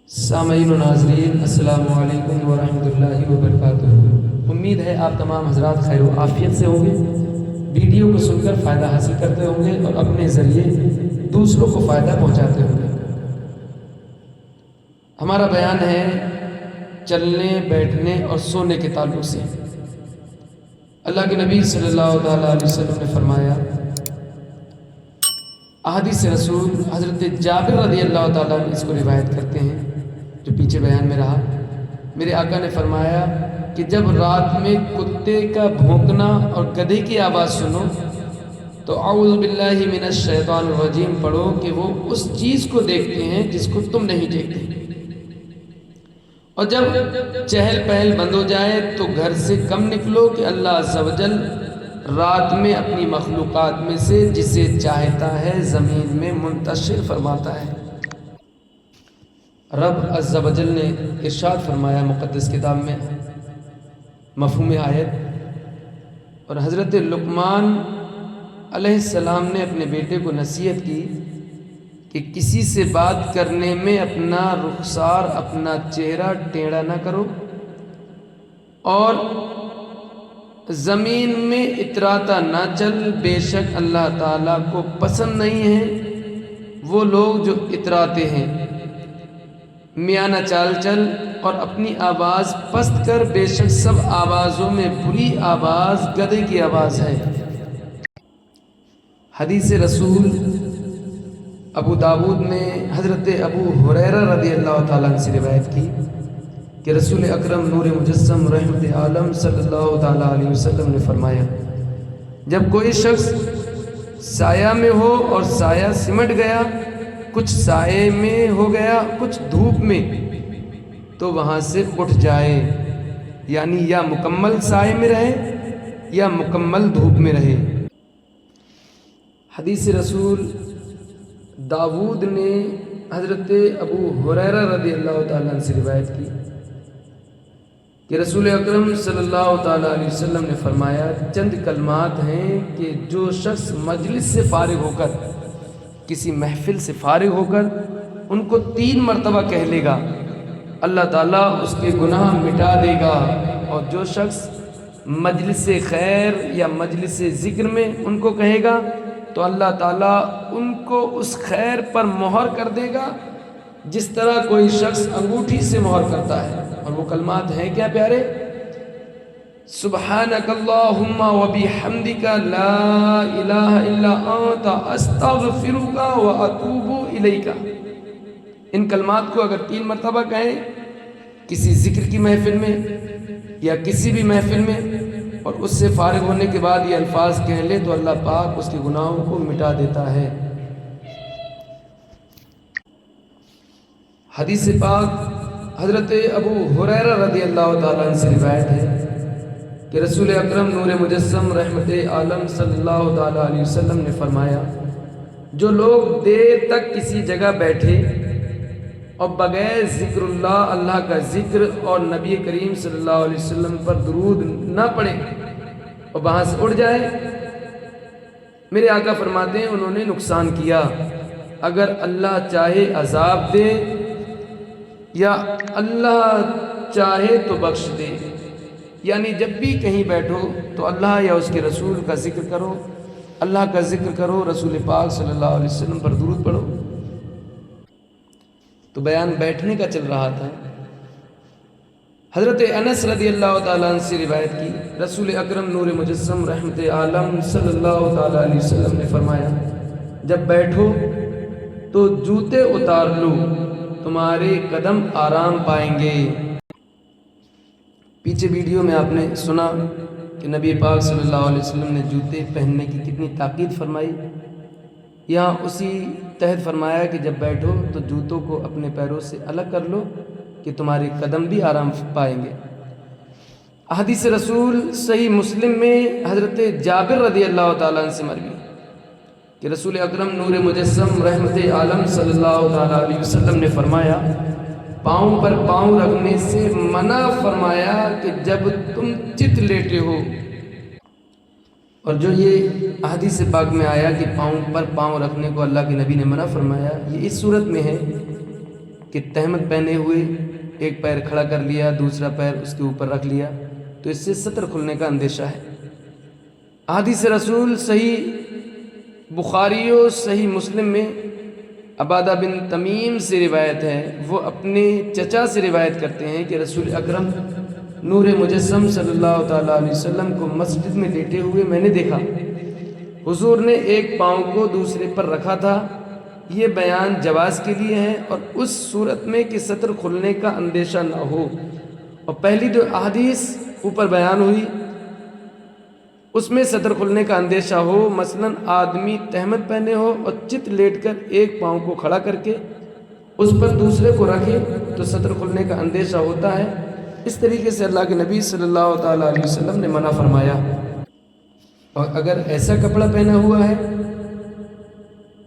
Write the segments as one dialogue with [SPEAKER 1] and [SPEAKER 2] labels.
[SPEAKER 1] سامعین و ناظرین، السلام علیکم ورحمۃ اللہ وبرکاتہ۔ امید ہے آپ تمام حضرات خیر و عافیت سے ہوں گے، ویڈیو کو سن کر فائدہ حاصل کرتے ہوں گے اور اپنے ذریعے دوسروں کو فائدہ پہنچاتے ہوں گے۔ ہمارا بیان ہے چلنے، بیٹھنے اور سونے کے تعلق سے۔ اللہ کے نبی صلی اللہ تعالیٰ علیہ وسلم نے فرمایا، احادیث رسول حضرت جابر رضی اللہ تعالیٰ عنہ اس کو روایت کرتے ہیں جو پیچھے بیان میں رہا۔ میرے آقا نے فرمایا کہ جب رات میں کتے کا بھونکنا اور گدھے کی آواز سنو تو اعوذ باللہ من الشیطان الرجیم پڑھو کہ وہ اس چیز کو دیکھتے ہیں جس کو تم نہیں دیکھتے، اور جب چہل پہل بند ہو جائے تو گھر سے کم نکلو کہ اللہ عز و جل رات میں اپنی مخلوقات میں سے جسے چاہتا ہے زمین میں منتشر فرماتا ہے۔ رب عز و جل نے ارشاد فرمایا مقدس کتاب میں مفہوم آیت، اور حضرت لقمان علیہ السلام نے اپنے بیٹے کو نصیحت کی کہ کسی سے بات کرنے میں اپنا رخسار، اپنا چہرہ ٹیڑھا نہ کرو، اور زمین میں اتراتا نہ چل، بے شک اللہ تعالیٰ کو پسند نہیں ہے وہ لوگ جو اتراتے ہیں۔ میانہ چال چل اور اپنی آواز پست کر، بے شک سب آوازوں میں بری آواز گدھے کی آواز ہے۔ حدیث رسول ابو داود نے حضرت ابو ہریرہ رضی اللہ تعالیٰ عنہ سے روایت کی کہ رسول اکرم نور مجسم رحمت عالم صلی اللہ تعالیٰ علیہ وسلم نے فرمایا، جب کوئی شخص سایہ میں ہو اور سایہ سمٹ گیا، کچھ سائے میں ہو گیا کچھ دھوپ میں، تو وہاں سے اٹھ جائے، یعنی یا مکمل سائے میں رہے یا مکمل دھوپ میں رہے۔ حدیث رسول داود نے حضرت ابو ہریرہ رضی اللہ تعالیٰ عنہ سے روایت کی کہ رسول اکرم صلی اللہ تعالیٰ علیہ وسلم نے فرمایا، چند کلمات ہیں کہ جو شخص مجلس سے فارغ ہو کر، کسی محفل سے فارغ ہو کر ان کو 3 مرتبہ کہہ لے گا، اللہ تعالیٰ اس کے گناہ مٹا دے گا، اور جو شخص مجلس خیر یا مجلس ذکر میں ان کو کہے گا تو اللہ تعالیٰ ان کو اس خیر پر مہر کر دے گا جس طرح کوئی شخص انگوٹھی سے مہر کرتا ہے۔ اور وہ کلمات ہیں کیا پیارے؟ سبحانک اللہم وبحمدک لا الہ الا انت استغفرک واتوب الیک۔ ان کلمات کو اگر 3 مرتبہ کہیں کسی ذکر کی محفل میں یا کسی بھی محفل میں، اور اس سے فارغ ہونے کے بعد یہ الفاظ کہہ لے تو اللہ پاک اس کے گناہوں کو مٹا دیتا ہے۔ حدیث پاک حضرت ابو ہریرہ رضی اللہ تعالیٰ عنہ سے روایت ہے کہ رسول اکرم نور مجسم رحمت عالم صلی اللہ تعالیٰ علیہ وسلم نے فرمایا، جو لوگ دیر تک کسی جگہ بیٹھے اور بغیر ذکر اللہ کا ذکر اور نبی کریم صلی اللہ علیہ وسلم پر درود نہ پڑھے اور وہاں سے اٹھ جائے، میرے آقا فرماتے ہیں انہوں نے نقصان کیا۔ اگر اللہ چاہے عذاب دے یا اللہ چاہے تو بخش دے، یعنی جب بھی کہیں بیٹھو تو اللہ یا اس کے رسول کا ذکر کرو، اللہ کا ذکر کرو، رسول پاک صلی اللہ علیہ وسلم پر درود پڑھو۔ تو بیان بیٹھنے کا چل رہا تھا۔ حضرت انس رضی اللہ تعالیٰ عنہ سے روایت کی، رسول اکرم نور مجسم رحمت عالم صلی اللہ تعالیٰ علیہ وسلم نے فرمایا، جب بیٹھو تو جوتے اتار لو، تمہارے قدم آرام پائیں گے۔ پیچھے ویڈیو میں آپ نے سنا کہ نبی پاک صلی اللہ علیہ وسلم نے جوتے پہننے کی کتنی تاکید فرمائی۔ یہاں اسی تحت فرمایا کہ جب بیٹھو تو جوتوں کو اپنے پیروں سے الگ کر لو کہ تمہارے قدم بھی آرام پائیں گے۔ حدیث رسول صحیح مسلم میں حضرت جابر رضی اللہ تعالیٰ عنہ سے مروی کہ رسول اکرم نور مجسم رحمت عالم صلی اللہ تعالیٰ علیہ وسلم نے فرمایا، پاؤں پر پاؤں رکھنے سے منع فرمایا کہ جب تم چت لیٹے ہو۔ اور جو یہ حدیث پاک میں آیا کہ پاؤں پر پاؤں رکھنے کو اللہ کے نبی نے منع فرمایا، یہ اس صورت میں ہے کہ تہمت پہنے ہوئے ایک پیر کھڑا کر لیا، دوسرا پیر اس کے اوپر رکھ لیا، تو اس سے سطر کھلنے کا اندیشہ ہے۔ احادیث رسول صحیح بخاری و صحیح مسلم میں عبادہ بن تمیم سے روایت ہے، وہ اپنے چچا سے روایت کرتے ہیں کہ رسول اکرم نور مجسم صلی اللہ تعالیٰ علیہ وسلم کو مسجد میں لیٹے ہوئے میں نے دیکھا۔ حضور نے ایک پاؤں کو دوسرے پر رکھا تھا۔ یہ بیان جواز کے لیے ہے اور اس صورت میں کہ سطر کھلنے کا اندیشہ نہ ہو۔ اور پہلی جو احادیث اوپر بیان ہوئی اس میں سطر کھلنے کا اندیشہ ہو، مثلا آدمی تہمت پہنے ہو اور چت لیٹ کر ایک پاؤں کو کھڑا کر کے اس پر دوسرے کو رکھے تو سطر کھلنے کا اندیشہ ہوتا ہے۔ اس طریقے سے اللہ کے نبی صلی اللہ تعالیٰ علیہ وسلم نے منع فرمایا۔ اور اگر ایسا کپڑا پہنا ہوا ہے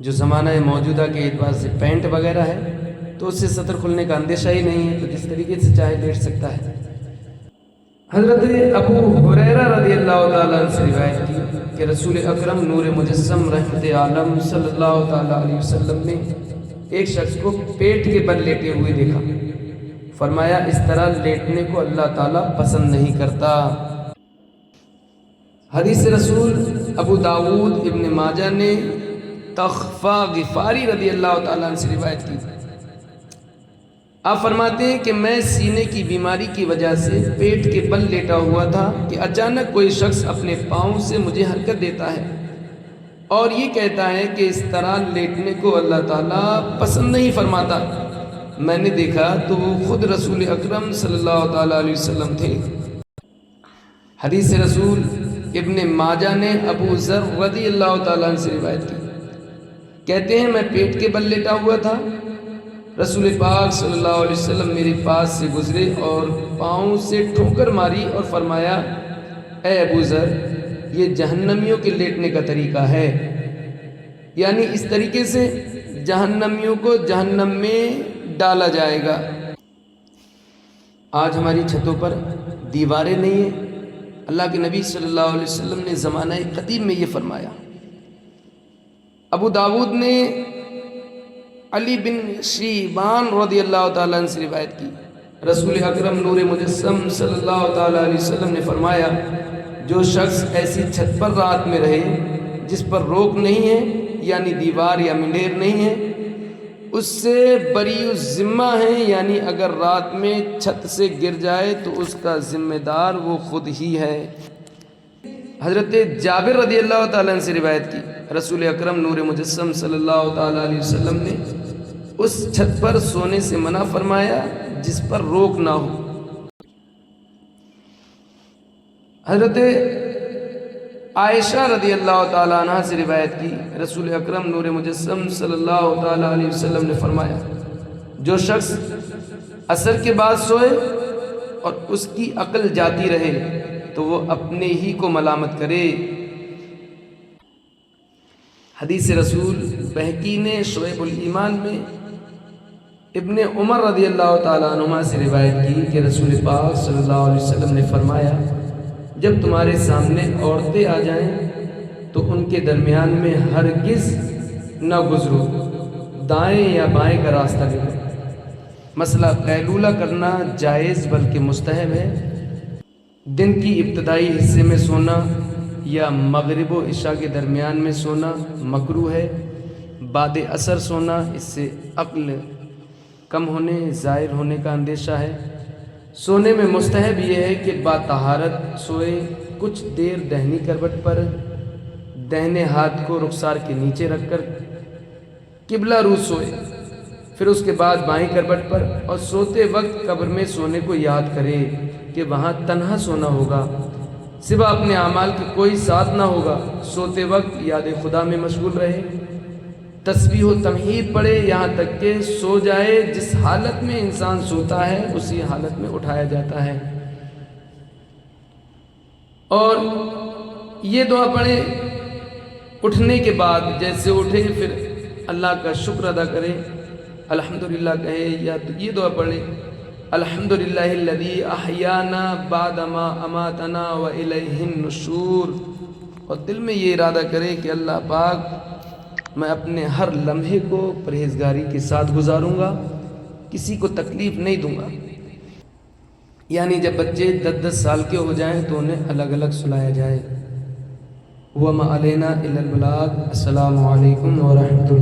[SPEAKER 1] جو زمانہ موجودہ کے اعتبار سے پینٹ وغیرہ ہے تو اس سے سطر کھلنے کا اندیشہ ہی نہیں ہے، تو جس طریقے سے چاہے لیٹ سکتا ہے۔ حضرت ابو ہریرہ رضی اللہ تعالیٰ عنہ سے روایت کی کہ رسول اکرم نور مجسم رحمت عالم صلی اللہ تعالیٰ علیہ وسلم نے ایک شخص کو پیٹ کے بل لیٹے ہوئے دیکھا۔ فرمایا اس طرح لیٹنے کو اللہ تعالیٰ پسند نہیں کرتا۔ حدیث رسول ابو داود ابن ماجہ نے تخفہ غفاری رضی اللہ تعالیٰ عنہ سے روایت کی۔ آپ فرماتے ہیں کہ میں سینے کی بیماری کی وجہ سے پیٹ کے بل لیٹا ہوا تھا کہ اچانک کوئی شخص اپنے پاؤں سے مجھے حرکت دیتا ہے اور یہ کہتا ہے کہ اس طرح لیٹنے کو اللہ تعالیٰ پسند نہیں فرماتا۔ میں نے دیکھا تو وہ خود رسول اکرم صلی اللہ تعالیٰ علیہ وسلم تھے۔ حدیث رسول ابن ماجہ نے ابو ذر رضی اللہ تعالیٰ عنہ سے روایت کی، کہتے ہیں میں پیٹ کے بل لیٹا ہوا تھا، رسول پاک صلی اللہ علیہ وسلم میرے پاس سے گزرے اور پاؤں سے ٹھوکر ماری اور فرمایا اے ابو ذر یہ جہنمیوں کے لیٹنے کا طریقہ ہے، یعنی اس طریقے سے جہنمیوں کو جہنم میں ڈالا جائے گا۔ آج ہماری چھتوں پر دیواریں نہیں ہیں، اللہ کے نبی صلی اللہ علیہ وسلم نے زمانہ قدیم میں یہ فرمایا۔ ابو داود نے علی بن شیبان رضی اللہ تعالیٰ عنہ سے روایت کی، رسول اکرم نور مجسم صلی اللہ تعالیٰ علیہ وسلم نے فرمایا جو شخص ایسی چھت پر رات میں رہے جس پر روک نہیں ہے، یعنی دیوار یا منڈیر نہیں ہے، اس سے بری الذمہ ہیں، یعنی اگر رات میں چھت سے گر جائے تو اس کا ذمہ دار وہ خود ہی ہے۔ حضرت جابر رضی اللہ تعالیٰ عنہ سے روایت کی، رسول اکرم نور مجسم صلی اللہ تعالیٰ علیہ وسلم نے اس چھت پر سونے سے منع فرمایا جس پر روک نہ ہو۔ حضرت عائشہ رضی اللہ تعالیٰ عنہ سے روایت کی، رسول اکرم نور مجسم صلی اللہ تعالیٰ علیہ وسلم نے فرمایا جو شخص عصر کے بعد سوئے اور اس کی عقل جاتی رہے تو وہ اپنے ہی کو ملامت کرے۔ حدیث رسول بہقی نے شعب الایمان میں ابن عمر رضی اللہ تعالیٰ عنہما سے روایت کی کہ رسول پاک صلی اللہ علیہ وسلم نے فرمایا جب تمہارے سامنے عورتیں آ جائیں تو ان کے درمیان میں ہرگز نہ گزرو، دائیں یا بائیں کا راستہ لو۔ مسئلہ قیلولہ کرنا جائز بلکہ مستحب ہے۔ دن کی ابتدائی حصے میں سونا یا مغرب و عشاء کے درمیان میں سونا مکروہ ہے۔ بعد عصر سونا اس سے عقل کم ہونے ظاہر ہونے کا اندیشہ ہے۔ سونے میں مستحب یہ ہے کہ باطہارت سوئے، کچھ دیر دہنی کروٹ پر دہنے ہاتھ کو رخسار کے نیچے رکھ کر قبلہ رو سوئے، پھر اس کے بعد بائیں کروٹ پر، اور سوتے وقت قبر میں سونے کو یاد کرے کہ وہاں تنہا سونا ہوگا، سوا اپنے اعمال کے کوئی ساتھ نہ ہوگا۔ سوتے وقت یاد خدا میں مشغول رہے، تسبیح و تمہید پڑھے یہاں تک کہ سو جائے۔ جس حالت میں انسان سوتا ہے اسی حالت میں اٹھایا جاتا ہے۔ اور یہ دعا پڑھے اٹھنے کے بعد، جیسے اٹھے پھر اللہ کا شکر ادا کرے، الحمدللہ کہے، یا تو یہ دعا پڑھے الحمدللہ الذی احیانا بعد ما اماتنا والیہ النشور، اور دل میں یہ ارادہ کرے کہ اللہ پاک میں اپنے ہر لمحے کو پرہیزگاری کے ساتھ گزاروں گا کسی کو تکلیف نہیں دوں گا. یعنی جب بچے 10-10 سال کے ہو جائیں تو انہیں الگ الگ سلایا جائے. وَمَا عَلَيْنَا إِلَّا الْبَلَاغُ. السلام علیکم ورحمۃ اللہ.